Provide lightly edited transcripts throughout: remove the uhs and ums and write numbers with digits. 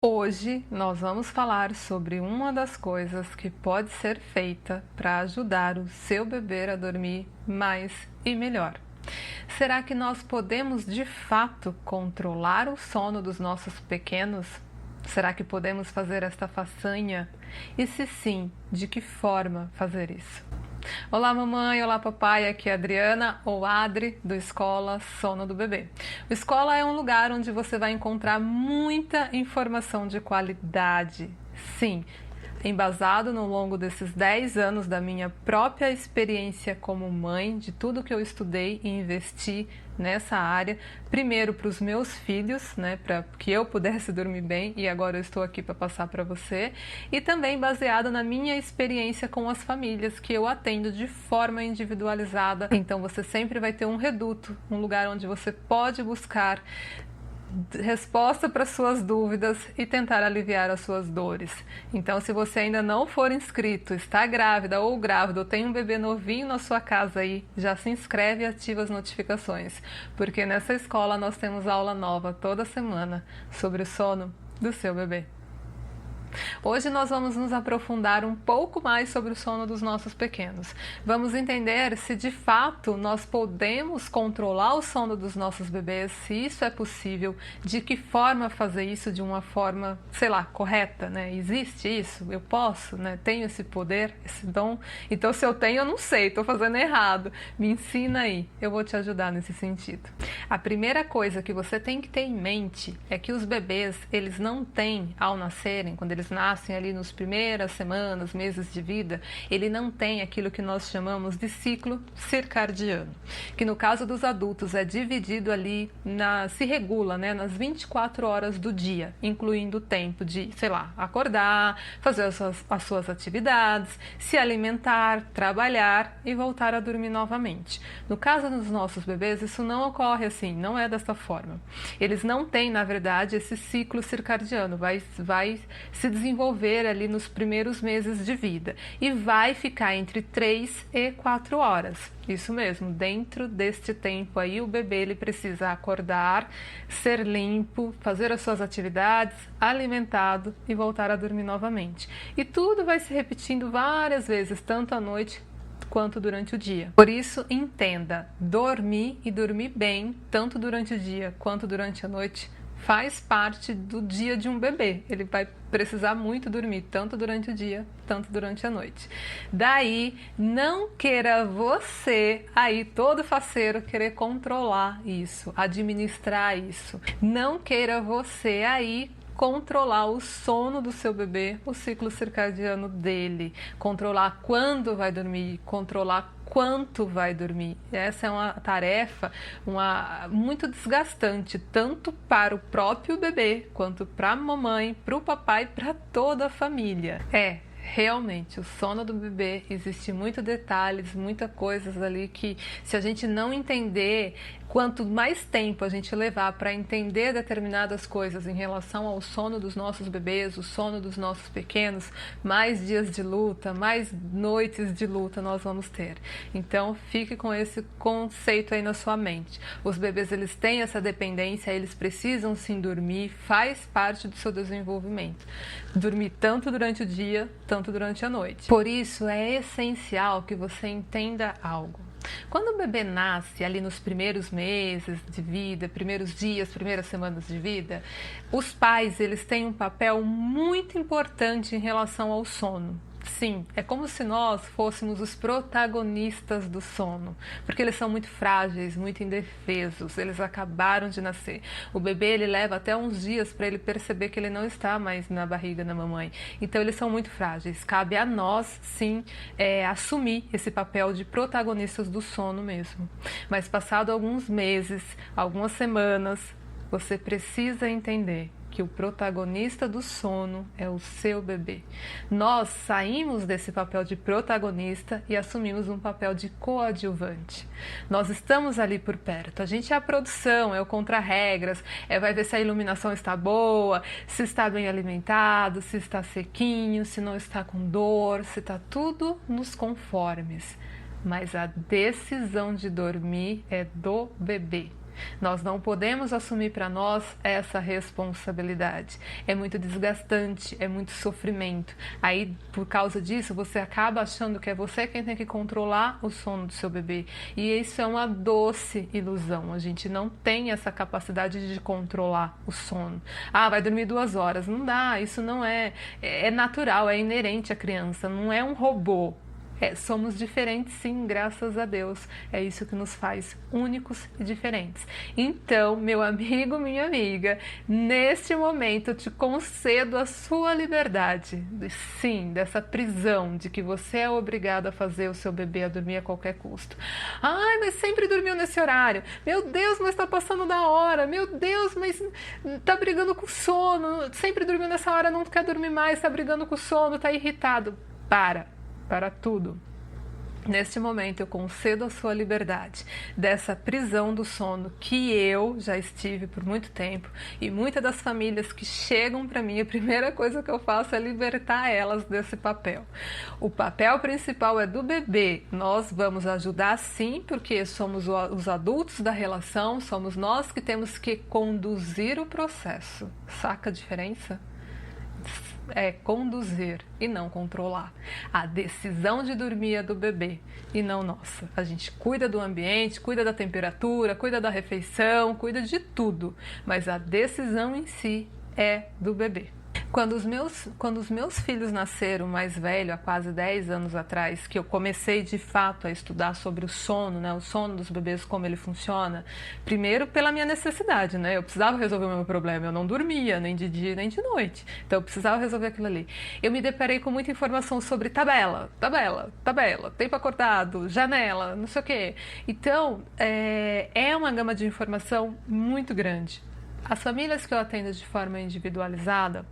Hoje nós vamos falar sobre uma das coisas que pode ser feita para ajudar o seu bebê a dormir mais e melhor. Será que nós podemos de fato controlar o sono dos nossos pequenos? Será que podemos fazer esta façanha? E se sim, de que forma fazer isso? Olá mamãe, olá papai, aqui é a Adriana ou Adri do Escola Sono do Bebê. O Escola é um lugar onde você vai encontrar muita informação de qualidade. Sim, embasado no longo desses 10 anos da minha própria experiência como mãe, de tudo que eu estudei e investi nessa área, primeiro para os meus filhos, né, para que eu pudesse dormir bem, e agora eu estou aqui para passar para você, e também baseado na minha experiência com as famílias que eu atendo de forma individualizada. Então você sempre vai ter um reduto, um lugar onde você pode buscar resposta para suas dúvidas e tentar aliviar as suas dores. Então, se você ainda não for inscrito, está grávida ou grávido, ou tem um bebê novinho na sua casa aí, já se inscreve e ativa as notificações, porque nessa escola nós temos aula nova toda semana sobre o sono do seu bebê. Hoje nós vamos nos aprofundar um pouco mais sobre o sono dos nossos pequenos. Vamos entender se de fato nós podemos controlar o sono dos nossos bebês, se isso é possível, de que forma fazer isso de uma forma, sei lá, correta, né? Existe isso? Eu posso, né? Tenho esse poder, esse dom? Então se eu tenho, eu não sei, estou fazendo errado. Me ensina aí, eu vou te ajudar nesse sentido. A primeira coisa que você tem que ter em mente é que os bebês, eles não têm, ao nascerem, quando eles nascem ali nas primeiras semanas, meses de vida, ele não tem aquilo que nós chamamos de ciclo circadiano, que no caso dos adultos é dividido ali, se regula, né, nas 24 horas do dia, incluindo o tempo de, sei lá, acordar, fazer as suas atividades, se alimentar, trabalhar e voltar a dormir novamente. No caso dos nossos bebês, isso não ocorre assim, não é dessa forma. Eles não têm, na verdade, esse ciclo circadiano, vai se desenvolver ali nos primeiros meses de vida e vai ficar entre 3 e 4 horas. Isso mesmo, dentro deste tempo aí o bebê ele precisa acordar, ser limpo, fazer as suas atividades, alimentado e voltar a dormir novamente. E tudo vai se repetindo várias vezes, tanto à noite quanto durante o dia. Por isso, entenda, dormir e dormir bem, tanto durante o dia quanto durante a noite, faz parte do dia de um bebê. Ele vai precisar muito dormir, tanto durante o dia, tanto durante a noite. Daí, não queira você, aí todo faceiro, querer controlar isso, administrar isso. Não queira você aí controlar o sono do seu bebê, o ciclo circadiano dele, controlar quando vai dormir, controlar quanto vai dormir. Essa é uma tarefa muito desgastante, tanto para o próprio bebê, quanto para a mamãe, para o papai, para toda a família. Realmente, o sono do bebê, existe muitos detalhes, muitas coisas ali que, se a gente não entender, quanto mais tempo a gente levar para entender determinadas coisas em relação ao sono dos nossos bebês, o sono dos nossos pequenos, mais dias de luta, mais noites de luta nós vamos ter. Então, fique com esse conceito aí na sua mente. Os bebês, eles têm essa dependência, eles precisam sim dormir, faz parte do seu desenvolvimento. Dormir tanto durante o dia, tanto durante a noite. Por isso, é essencial que você entenda algo. Quando o bebê nasce ali nos primeiros meses de vida, primeiros dias, primeiras semanas de vida, os pais, eles têm um papel muito importante em relação ao sono. Sim, é como se nós fôssemos os protagonistas do sono, porque eles são muito frágeis, muito indefesos, eles acabaram de nascer. O bebê, ele leva até uns dias para ele perceber que ele não está mais na barriga da mamãe. Então, eles são muito frágeis. Cabe a nós, sim, assumir esse papel de protagonistas do sono mesmo. Mas passado alguns meses, algumas semanas, você precisa entender que o protagonista do sono é o seu bebê. Nós saímos desse papel de protagonista e assumimos um papel de coadjuvante. Nós estamos ali por perto. A gente é a produção, é o contra-regras, vai ver se a iluminação está boa, se está bem alimentado, se está sequinho, se não está com dor, se está tudo nos conformes. Mas a decisão de dormir é do bebê. Nós não podemos assumir para nós essa responsabilidade. É muito desgastante, é muito sofrimento. Aí, por causa disso, você acaba achando que é você quem tem que controlar o sono do seu bebê. E isso é uma doce ilusão. A gente não tem essa capacidade de controlar o sono. Ah, vai dormir 2 horas. Não dá, isso não é natural, é inerente à criança, não é um robô. Somos diferentes, sim, graças a Deus. É isso que nos faz únicos e diferentes. Então, meu amigo, minha amiga, neste momento eu te concedo a sua liberdade, sim, dessa prisão de que você é obrigado a fazer o seu bebê a dormir a qualquer custo. Ai, mas sempre dormiu nesse horário. Meu Deus, mas está passando da hora. Meu Deus, mas está brigando com sono. Sempre dormiu nessa hora, não quer dormir mais, está brigando com sono, está irritado. Para tudo. Neste momento eu concedo a sua liberdade dessa prisão do sono que eu já estive por muito tempo, e muitas das famílias que chegam para mim, a primeira coisa que eu faço é libertar elas desse papel. O papel principal é do bebê. Nós vamos ajudar, sim, porque somos os adultos da relação, somos nós que temos que conduzir o processo. Saca a diferença? É conduzir e não controlar. A decisão de dormir é do bebê e não nossa. A gente cuida do ambiente, cuida da temperatura, cuida da refeição, cuida de tudo, mas a decisão em si é do bebê. Quando os meus filhos nasceram, mais velho, há quase 10 anos atrás, que eu comecei de fato a estudar sobre o sono, né, o sono dos bebês, como ele funciona, primeiro pela minha necessidade, né, eu precisava resolver o meu problema, eu não dormia nem de dia nem de noite, então eu precisava resolver aquilo ali. Eu me deparei com muita informação sobre tabela, tempo acordado, janela, não sei o quê. Então, é uma gama de informação muito grande. As famílias que eu atendo de forma individualizada,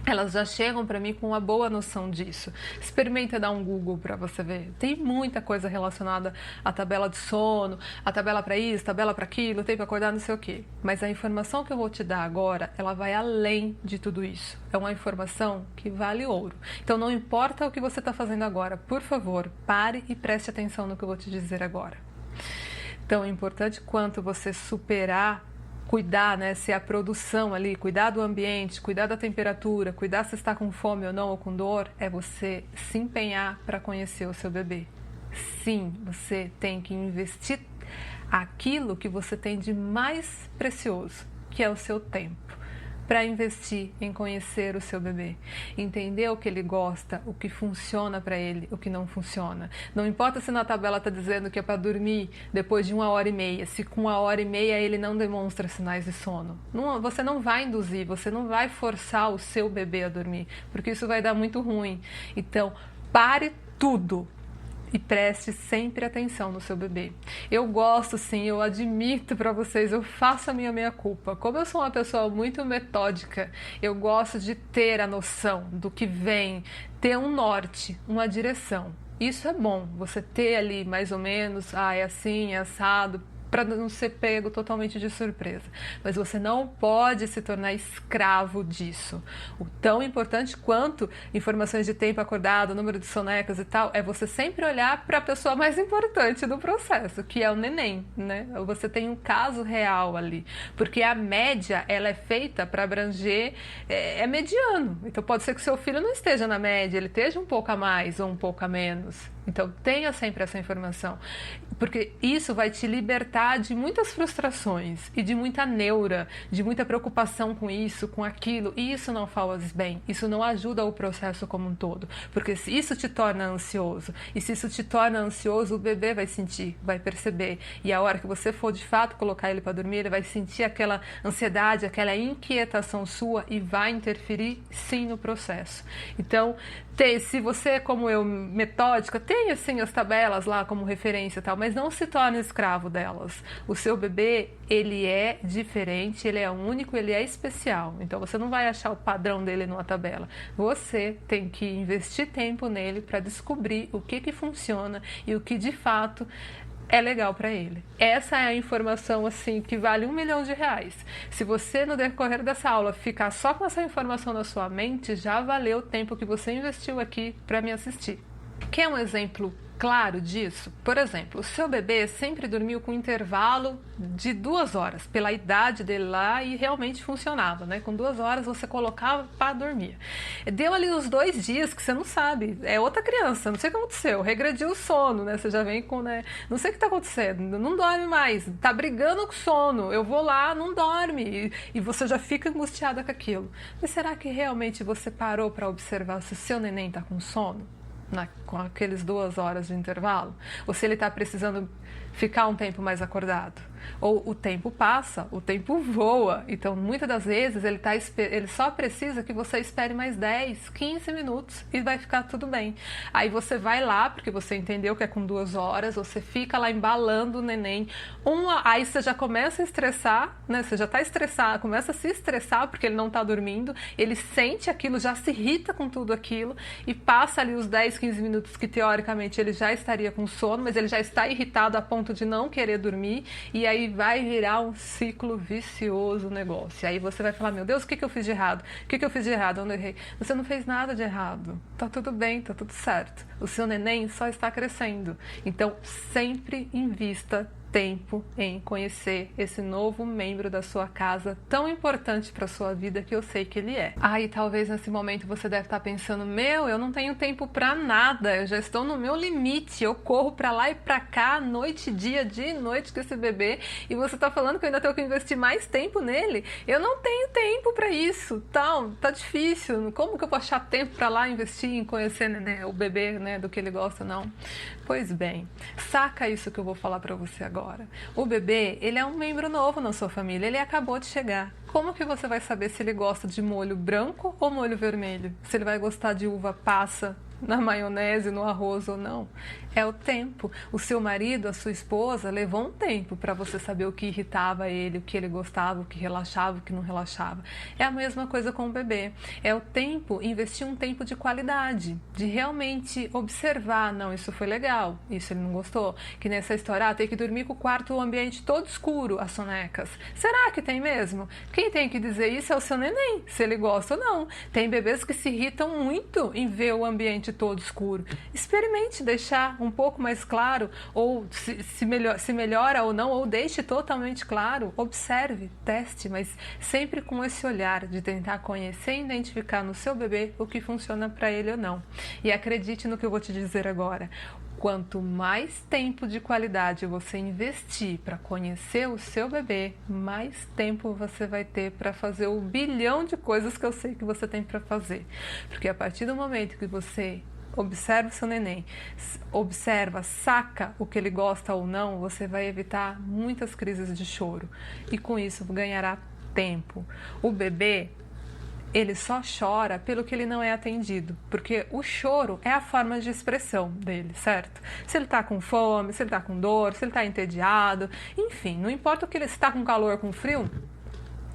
elas já chegam para mim com uma boa noção disso. Experimenta dar um Google para você ver. Tem muita coisa relacionada à tabela de sono, a tabela para isso, tabela para aquilo, tempo acordar, não sei o quê. Mas a informação que eu vou te dar agora, ela vai além de tudo isso. É uma informação que vale ouro. Então não importa o que você está fazendo agora, por favor, pare e preste atenção no que eu vou te dizer agora. Tão importante quanto você superar, cuidar, né, se a produção ali, cuidar do ambiente, cuidar da temperatura, cuidar se está com fome ou não, ou com dor, é você se empenhar para conhecer o seu bebê. Sim, você tem que investir aquilo que você tem de mais precioso, que é o seu tempo, para investir em conhecer o seu bebê, entender o que ele gosta, o que funciona para ele, o que não funciona. Não importa se na tabela está dizendo que é para dormir depois de 1h30, se com 1h30 ele não demonstra sinais de sono. Você não vai induzir, você não vai forçar o seu bebê a dormir, porque isso vai dar muito ruim. Então, pare tudo e preste sempre atenção no seu bebê. Eu gosto, sim, eu admito para vocês, eu faço a minha meia-culpa. Como eu sou uma pessoa muito metódica, eu gosto de ter a noção do que vem, ter um norte, uma direção. Isso é bom, você ter ali mais ou menos, é assim, é assado, para não ser pego totalmente de surpresa. Mas você não pode se tornar escravo disso. O tão importante quanto informações de tempo acordado, número de sonecas e tal, é você sempre olhar para a pessoa mais importante do processo, que é o neném, né? Você tem um caso real ali, porque a média, ela é feita para abranger, é mediano. Então pode ser que seu filho não esteja na média, ele esteja um pouco a mais ou um pouco a menos. Então tenha sempre essa informação, porque isso vai te libertar de muitas frustrações e de muita neura, de muita preocupação com isso, com aquilo, e isso não faz bem, isso não ajuda o processo como um todo, porque se isso te torna ansioso, e se isso te torna ansioso, o bebê vai sentir, vai perceber, e a hora que você for de fato colocar ele para dormir, ele vai sentir aquela ansiedade, aquela inquietação sua e vai interferir sim no processo. Então, se você, como eu, metódica, tem assim as tabelas lá como referência e tal, mas não se torne escravo delas. O seu bebê, ele é diferente, ele é único, ele é especial. Então você não vai achar o padrão dele numa tabela. Você tem que investir tempo nele para descobrir o que funciona e o que de fato é legal para ele. Essa é a informação assim que vale R$1 milhão. Se você no decorrer dessa aula ficar só com essa informação na sua mente, já valeu o tempo que você investiu aqui para me assistir. Quer um exemplo claro disso? Por exemplo, o seu bebê sempre dormiu com um intervalo de 2 horas, pela idade dele lá, e realmente funcionava, né? Com 2 horas você colocava para dormir. Deu ali os 2 dias que você não sabe, é outra criança, não sei o que aconteceu, regrediu o sono, né? Você já vem com, né? Não sei o que está acontecendo, não dorme mais, tá brigando com sono, eu vou lá, não dorme, e você já fica angustiada com aquilo. Mas será que realmente você parou para observar se o seu neném está com sono? Com aqueles 2 horas de intervalo, ou se ele está precisando ficar um tempo mais acordado. Ou o tempo passa, o tempo voa, então muitas das vezes ele só precisa que você espere mais 10, 15 minutos e vai ficar tudo bem. Aí você vai lá, porque você entendeu que é com 2 horas, você fica lá embalando o neném, aí você já começa a estressar, né? Você já está estressado, começa a se estressar porque ele não está dormindo, ele sente aquilo, já se irrita com tudo aquilo e passa ali os 10, 15 minutos que teoricamente ele já estaria com sono, mas ele já está irritado a ponto de não querer dormir, e aí vai virar um ciclo vicioso o negócio. Aí você vai falar, meu Deus, o que eu fiz de errado? O que eu fiz de errado? Onde eu errei? Você não fez nada de errado. Tá tudo bem, tá tudo certo. O seu neném só está crescendo. Então, sempre invista tempo em conhecer esse novo membro da sua casa, tão importante para a sua vida que eu sei que ele é. Aí talvez nesse momento você deve estar pensando, eu não tenho tempo para nada, eu já estou no meu limite, eu corro para lá e para cá, noite e dia e noite com esse bebê, e você está falando que eu ainda tenho que investir mais tempo nele? Eu não tenho tempo para isso, tá difícil, como que eu vou achar tempo para lá investir em conhecer, né, o bebê, né, do que ele gosta, não? Pois bem, saca isso que eu vou falar para você agora. O bebê, ele é um membro novo na sua família, ele acabou de chegar. Como que você vai saber se ele gosta de molho branco ou molho vermelho? Se ele vai gostar de uva passa na maionese, no arroz ou não? É o tempo. O seu marido, a sua esposa, levou um tempo para você saber o que irritava ele, o que ele gostava, o que relaxava, o que não relaxava. É a mesma coisa com o bebê. É o tempo, investir um tempo de qualidade, de realmente observar, não, isso foi legal, isso ele não gostou. Que nessa história, tem que dormir com o quarto, o ambiente todo escuro, as sonecas. Será que tem mesmo? Quem tem que dizer isso é o seu neném, se ele gosta ou não. Tem bebês que se irritam muito em ver o ambiente todo escuro. Experimente deixar um pouco mais claro, ou se melhora ou não, ou deixe totalmente claro. Observe, teste, mas sempre com esse olhar de tentar conhecer e identificar no seu bebê o que funciona para ele ou não. E acredite no que eu vou te dizer agora. Quanto mais tempo de qualidade você investir para conhecer o seu bebê, mais tempo você vai ter para fazer o bilhão de coisas que eu sei que você tem para fazer. Porque a partir do momento que você observa o seu neném, observa, saca o que ele gosta ou não, você vai evitar muitas crises de choro. E com isso ganhará tempo. O bebê, ele só chora pelo que ele não é atendido, porque o choro é a forma de expressão dele, certo? Se ele está com fome, se ele está com dor, se ele está entediado, enfim, não importa o que ele está com calor, com frio,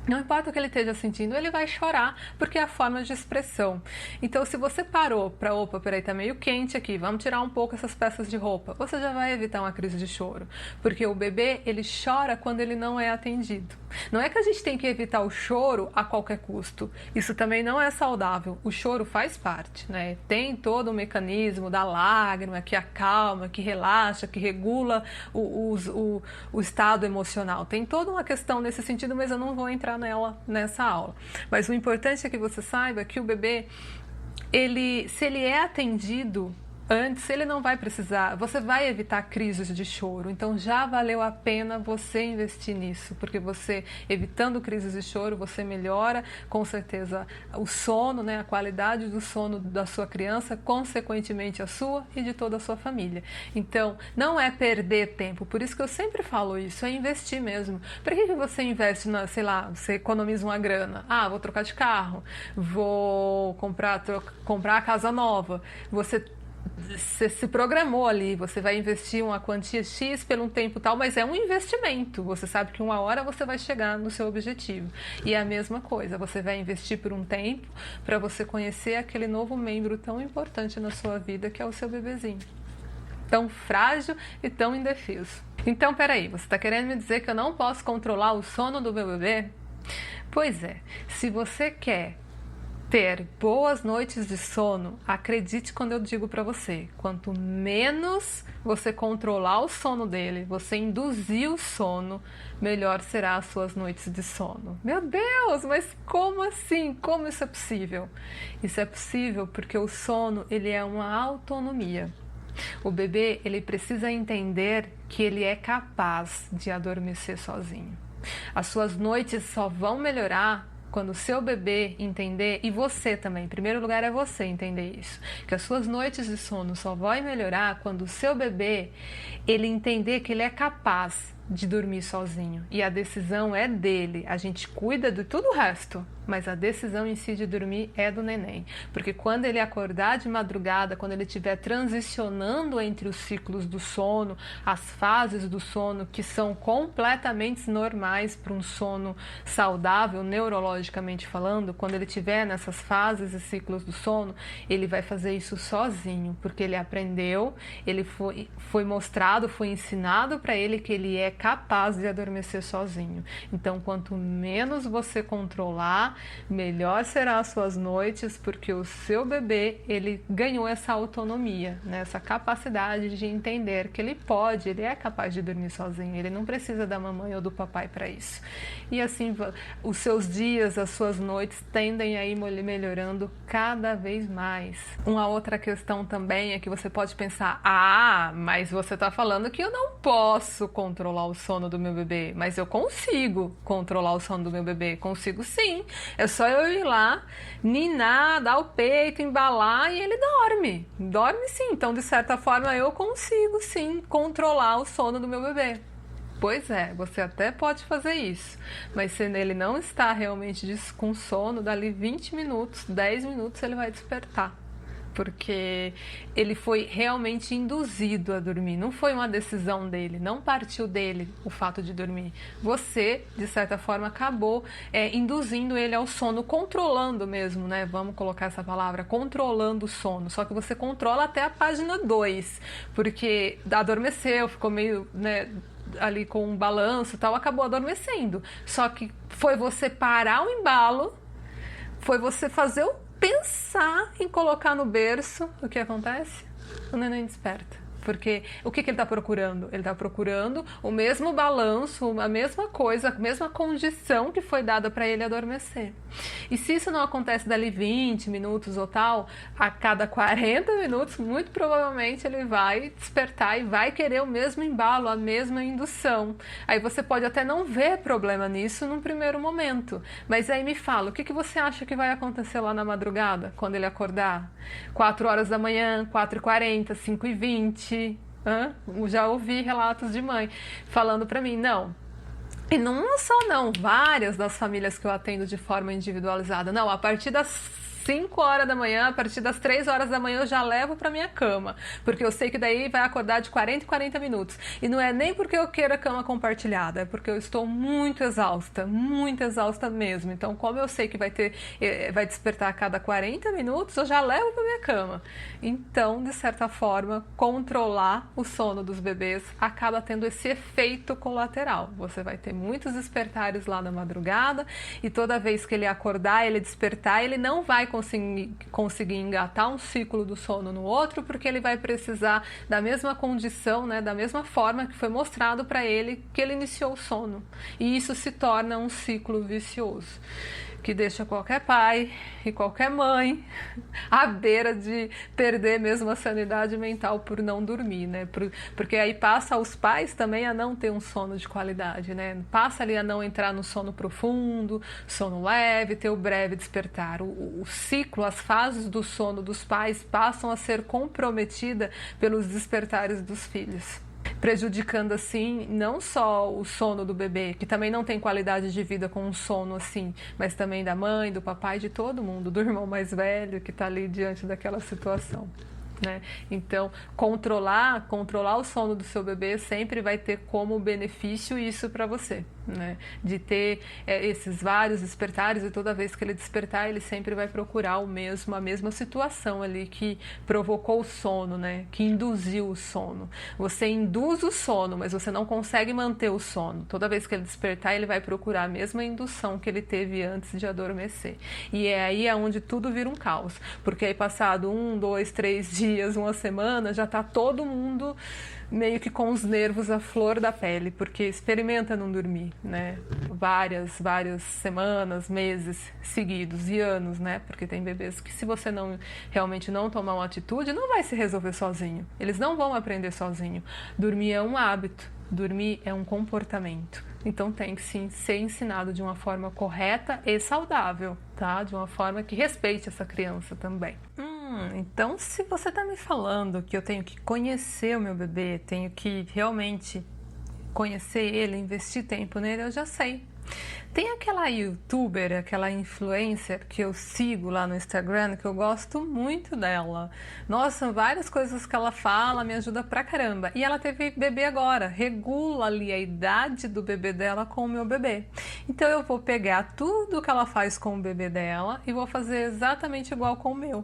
não importa o que ele esteja sentindo, ele vai chorar, porque é a forma de expressão. Então, se você parou para, peraí, tá meio quente aqui, vamos tirar um pouco essas peças de roupa, você já vai evitar uma crise de choro. Porque o bebê, ele chora quando ele não é atendido. Não é que a gente tem que evitar o choro a qualquer custo. Isso também não é saudável. O choro faz parte, né? Tem todo o mecanismo da lágrima que acalma, que relaxa, que regula o estado emocional. Tem toda uma questão nesse sentido, mas eu não vou entrar nessa aula. Mas o importante é que você saiba que o bebê, se ele é atendido antes, ele não vai precisar, você vai evitar crises de choro. Então já valeu a pena você investir nisso, porque você, evitando crises de choro, você melhora com certeza o sono, né, a qualidade do sono da sua criança, consequentemente a sua e de toda a sua família. Então não é perder tempo, por isso que eu sempre falo isso, é investir mesmo. Por que você investe sei lá, você economiza uma grana? Vou trocar de carro, vou comprar a casa nova. Você se programou ali, você vai investir uma quantia X por um tempo tal, mas é um investimento. Você sabe que uma hora você vai chegar no seu objetivo. E é a mesma coisa, você vai investir por um tempo para você conhecer aquele novo membro tão importante na sua vida, que é o seu bebezinho. Tão frágil e tão indefeso. Então, peraí, você está querendo me dizer que eu não posso controlar o sono do meu bebê? Pois é, se você quer ter boas noites de sono, acredite quando eu digo para você, quanto menos você controlar o sono dele, você induzir o sono, melhor será as suas noites de sono. Meu Deus, mas como assim? Como isso é possível? Isso é possível porque o sono, ele é uma autonomia. O bebê, ele precisa entender que ele é capaz de adormecer sozinho. As suas noites só vão melhorar quando o seu bebê entender, e você também, em primeiro lugar é você entender isso, que as suas noites de sono só vão melhorar quando o seu bebê, ele entender que ele é capaz de dormir sozinho. E a decisão é dele, a gente cuida de tudo o resto, mas a decisão em si de dormir é do neném. Porque quando ele acordar de madrugada, quando ele estiver transicionando entre os ciclos do sono, as fases do sono que são completamente normais para um sono saudável, neurologicamente falando, quando ele estiver nessas fases e ciclos do sono, ele vai fazer isso sozinho, porque ele aprendeu, ele foi mostrado, foi ensinado para ele que ele é capaz de adormecer sozinho. Então, quanto menos você controlar, melhor serão as suas noites, porque o seu bebê, ele ganhou essa autonomia, né? Essa capacidade de entender que ele pode, ele é capaz de dormir sozinho, ele não precisa da mamãe ou do papai para isso. E assim, os seus dias, as suas noites tendem a ir melhorando cada vez mais. Uma outra questão também é que você pode pensar, mas você está falando que eu não posso controlar o sono do meu bebê, mas eu consigo controlar o sono do meu bebê, consigo sim. É só eu ir lá, ninar, dar o peito, embalar e ele dorme. Dorme sim. Então, de certa forma, eu consigo sim controlar o sono do meu bebê. Pois é, você até pode fazer isso, mas se ele não está realmente com sono, dali 20 minutos, 10 minutos ele vai despertar. Porque ele foi realmente induzido a dormir, não foi uma decisão dele, não partiu dele o fato de dormir. Você, de certa forma, acabou induzindo ele ao sono, controlando mesmo, né? Vamos colocar essa palavra, controlando o sono. Só que você controla até a página 2, porque adormeceu, ficou meio, né, ali com um balanço e tal, acabou adormecendo. Só que foi você parar o embalo, foi você fazer pensar em colocar no berço, o que acontece? O neném desperta. Porque o que ele está procurando? Ele está procurando o mesmo balanço, a mesma coisa, a mesma condição que foi dada para ele adormecer. E se isso não acontece dali 20 minutos ou tal, a cada 40 minutos, muito provavelmente ele vai despertar e vai querer o mesmo embalo, a mesma indução. Aí você pode até não ver problema nisso num primeiro momento. Mas aí me fala, o que você acha que vai acontecer lá na madrugada, quando ele acordar? 4 horas da manhã, 4h40, 5h20... Já ouvi relatos de mãe falando para mim, não. E não só não, várias das famílias que eu atendo de forma individualizada. Não, a partir das 5 horas da manhã, a partir das 3 horas da manhã eu já levo para minha cama, porque eu sei que daí vai acordar de 40 em 40 minutos. E não é nem porque eu queira cama compartilhada, é porque eu estou muito exausta mesmo. Então, como eu sei que vai despertar a cada 40 minutos, eu já levo para minha cama. Então, de certa forma, controlar o sono dos bebês acaba tendo esse efeito colateral. Você vai ter muitos despertares lá na madrugada e toda vez que ele acordar, ele despertar, ele não vai conseguir engatar um ciclo do sono no outro, porque ele vai precisar da mesma condição, né, da mesma forma que foi mostrado para ele que ele iniciou o sono. E isso se torna um ciclo vicioso, que deixa qualquer pai e qualquer mãe à beira de perder mesmo a sanidade mental por não dormir, né? Porque aí passa os pais também a não ter um sono de qualidade, né? Passa ali a não entrar no sono profundo, sono leve, ter o breve despertar. O ciclo, as fases do sono dos pais passam a ser comprometidas pelos despertares dos filhos, prejudicando assim não só o sono do bebê, que também não tem qualidade de vida com um sono assim, mas também da mãe, do papai, de todo mundo, do irmão mais velho que está ali diante daquela situação, né? Então, controlar o sono do seu bebê sempre vai ter como benefício isso para você. né? De ter esses vários despertares, e toda vez que ele despertar, ele sempre vai procurar a mesma situação ali que provocou o sono, né? Que induziu o sono. Você induz o sono, mas você não consegue manter o sono. Toda vez que ele despertar, ele vai procurar a mesma indução que ele teve antes de adormecer. E é aí onde tudo vira um caos, porque aí passado 1, 2, 3 dias, uma semana, já tá todo mundo meio que com os nervos à flor da pele, porque experimenta não dormir, né? Várias semanas, meses seguidos e anos, né? Porque tem bebês que, se você realmente não tomar uma atitude, não vai se resolver sozinho. Eles não vão aprender sozinho. Dormir é um hábito, dormir é um comportamento. Então tem que sim ser ensinado de uma forma correta e saudável, tá? De uma forma que respeite essa criança também. Então se você tá me falando que eu tenho que conhecer o meu bebê, tenho que realmente conhecer ele, investir tempo nele, eu já sei. Tem aquela youtuber, aquela influencer que eu sigo lá no Instagram, que eu gosto muito dela. Nossa, várias coisas que ela fala me ajuda pra caramba. E ela teve bebê agora, regula ali a idade do bebê dela com o meu bebê. Então eu vou pegar tudo que ela faz com o bebê dela e vou fazer exatamente igual com o meu.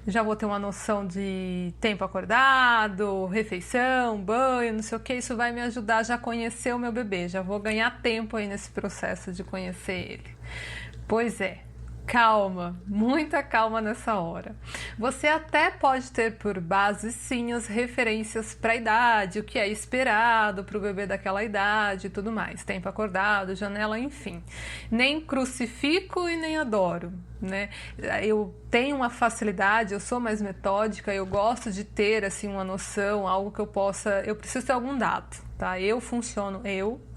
Já vou ter uma noção de tempo acordado, refeição, banho, não sei o que. Isso vai me ajudar já a conhecer o meu bebê. Já vou ganhar tempo aí nesse processo de conhecer ele. Pois é, calma, muita calma nessa hora. Você até pode ter por base sim as referências para a idade, o que é esperado para o bebê daquela idade e tudo mais, tempo acordado, janela, enfim. Nem crucifico e nem adoro, né? Eu tenho uma facilidade, eu sou mais metódica, eu gosto de ter assim uma noção, algo que eu preciso ter algum dado. Tá?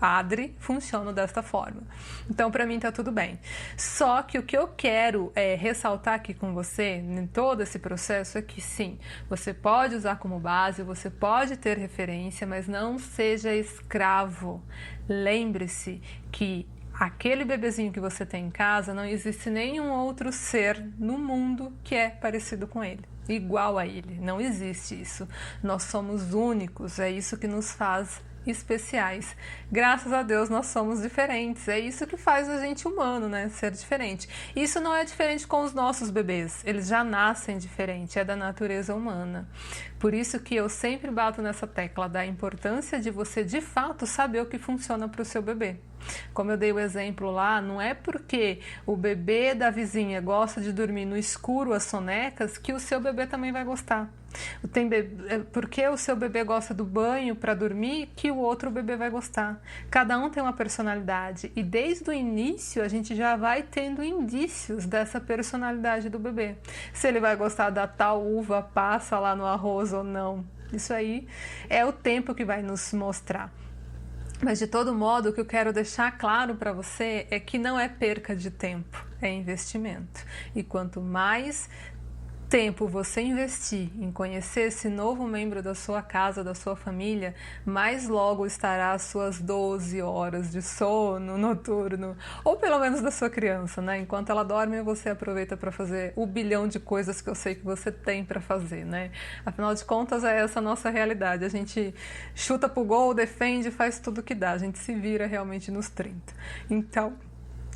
Adri, funciono desta forma. Então, para mim, tá tudo bem. Só que o que eu quero ressaltar aqui com você, em todo esse processo, é que sim, você pode usar como base, você pode ter referência, mas não seja escravo. Lembre-se que aquele bebezinho que você tem em casa, não existe nenhum outro ser no mundo que é parecido com ele, igual a ele. Não existe isso. Nós somos únicos, é isso que nos faz especiais. Graças a Deus nós somos diferentes. É isso que faz a gente humano, né? Ser diferente. Isso não é diferente com os nossos bebês. Eles já nascem diferentes, é da natureza humana. Por isso que eu sempre bato nessa tecla da importância de você de fato saber o que funciona para o seu bebê. Como eu dei o exemplo lá, não é porque o bebê da vizinha gosta de dormir no escuro às sonecas que o seu bebê também vai gostar. Porque o seu bebê gosta do banho para dormir que o outro bebê vai gostar. Cada um tem uma personalidade e desde o início a gente já vai tendo indícios dessa personalidade do bebê. Se ele vai gostar da tal uva passa lá no arroz ou não. Isso aí é o tempo que vai nos mostrar. Mas de todo modo, o que eu quero deixar claro para você é que não é perca de tempo, é investimento. E quanto mais tempo você investir em conhecer esse novo membro da sua casa, da sua família, mais logo estará as suas 12 horas de sono noturno, ou pelo menos da sua criança, né? Enquanto ela dorme, você aproveita para fazer o bilhão de coisas que eu sei que você tem para fazer, né? Afinal de contas, é essa a nossa realidade. A gente chuta pro gol, defende, faz tudo que dá. A gente se vira realmente nos 30. Então,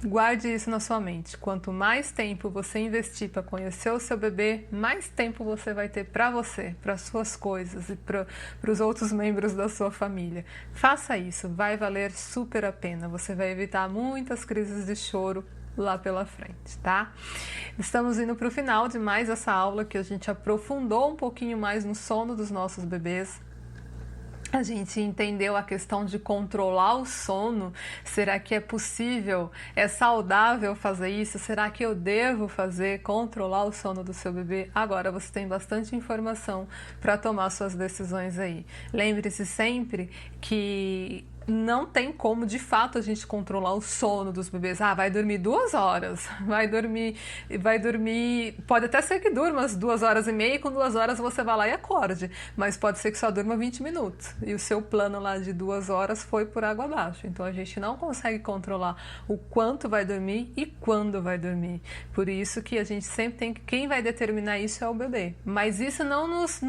guarde isso na sua mente. Quanto mais tempo você investir para conhecer o seu bebê, mais tempo você vai ter para você, para as suas coisas e para os outros membros da sua família. Faça isso, vai valer super a pena. Você vai evitar muitas crises de choro lá pela frente, tá? Estamos indo para o final de mais essa aula que a gente aprofundou um pouquinho mais no sono dos nossos bebês. A gente entendeu a questão de controlar o sono. Será que é possível? É saudável fazer isso? Será que eu devo controlar o sono do seu bebê? Agora você tem bastante informação para tomar suas decisões aí. Lembre-se sempre que não tem como, de fato, a gente controlar o sono dos bebês. Vai dormir 2 horas, vai dormir, pode até ser que durma as 2h30 e com 2 horas você vai lá e acorde, mas pode ser que só durma 20 minutos e o seu plano lá de 2 horas foi por água abaixo. Então a gente não consegue controlar o quanto vai dormir e quando vai dormir. Por isso que a gente sempre tem que, quem vai determinar isso é o bebê. Mas isso não nos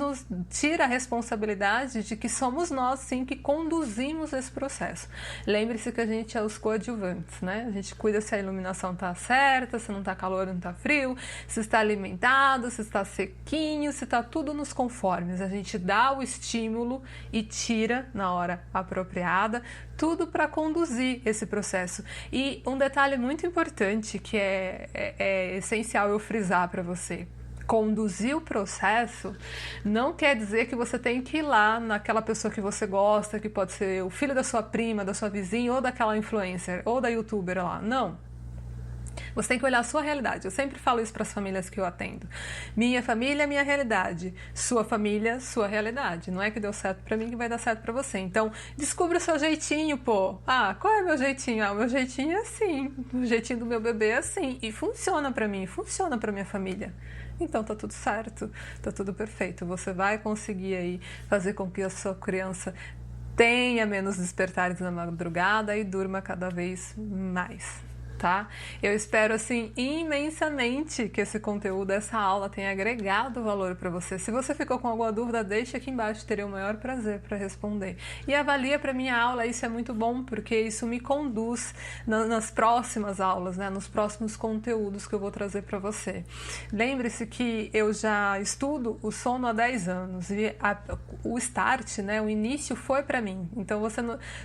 tira a responsabilidade de que somos nós sim que conduzimos esse processo. processo. Lembre-se que a gente é os coadjuvantes, né? A gente cuida se a iluminação está certa, se não está calor, não está frio, se está alimentado, se está sequinho, se está tudo nos conformes. A gente dá o estímulo e tira na hora apropriada, tudo para conduzir esse processo. E um detalhe muito importante que é essencial eu frisar para você. Conduzir o processo não quer dizer que você tem que ir lá naquela pessoa que você gosta, que pode ser o filho da sua prima, da sua vizinha, ou daquela influencer, ou da youtuber lá. Não. Você tem que olhar a sua realidade. Eu sempre falo isso para as famílias que eu atendo. Minha família é minha realidade. Sua família, sua realidade. Não é que deu certo para mim que vai dar certo para você. Então, descubra o seu jeitinho, pô. Ah, qual é o meu jeitinho? Ah, o meu jeitinho é assim. O jeitinho do meu bebê é assim. E funciona para mim, funciona para minha família. Então tá tudo certo, tá tudo perfeito. Você vai conseguir aí fazer com que a sua criança tenha menos despertares na madrugada e durma cada vez mais. Tá? Eu espero assim imensamente que esse conteúdo, essa aula tenha agregado valor para você. Se você ficou com alguma dúvida, deixe aqui embaixo, terei o maior prazer para responder. E avalia para minha aula, isso é muito bom, porque isso me conduz nas próximas aulas, né? Nos próximos conteúdos que eu vou trazer para você. Lembre-se que eu já estudo o sono há 10 anos e o start, né? O início foi para mim. Então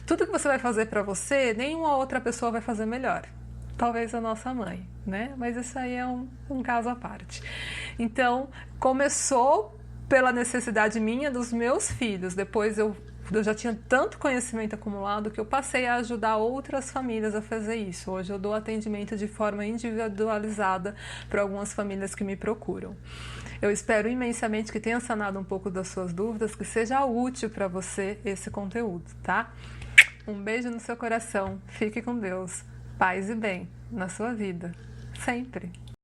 tudo que você vai fazer para você, nenhuma outra pessoa vai fazer melhor. Talvez a nossa mãe, né? Mas isso aí é um caso à parte. Então, começou pela necessidade minha dos meus filhos. Depois eu já tinha tanto conhecimento acumulado que eu passei a ajudar outras famílias a fazer isso. Hoje eu dou atendimento de forma individualizada para algumas famílias que me procuram. Eu espero imensamente que tenha sanado um pouco das suas dúvidas, que seja útil para você esse conteúdo, tá? Um beijo no seu coração. Fique com Deus. Paz e bem na sua vida, sempre.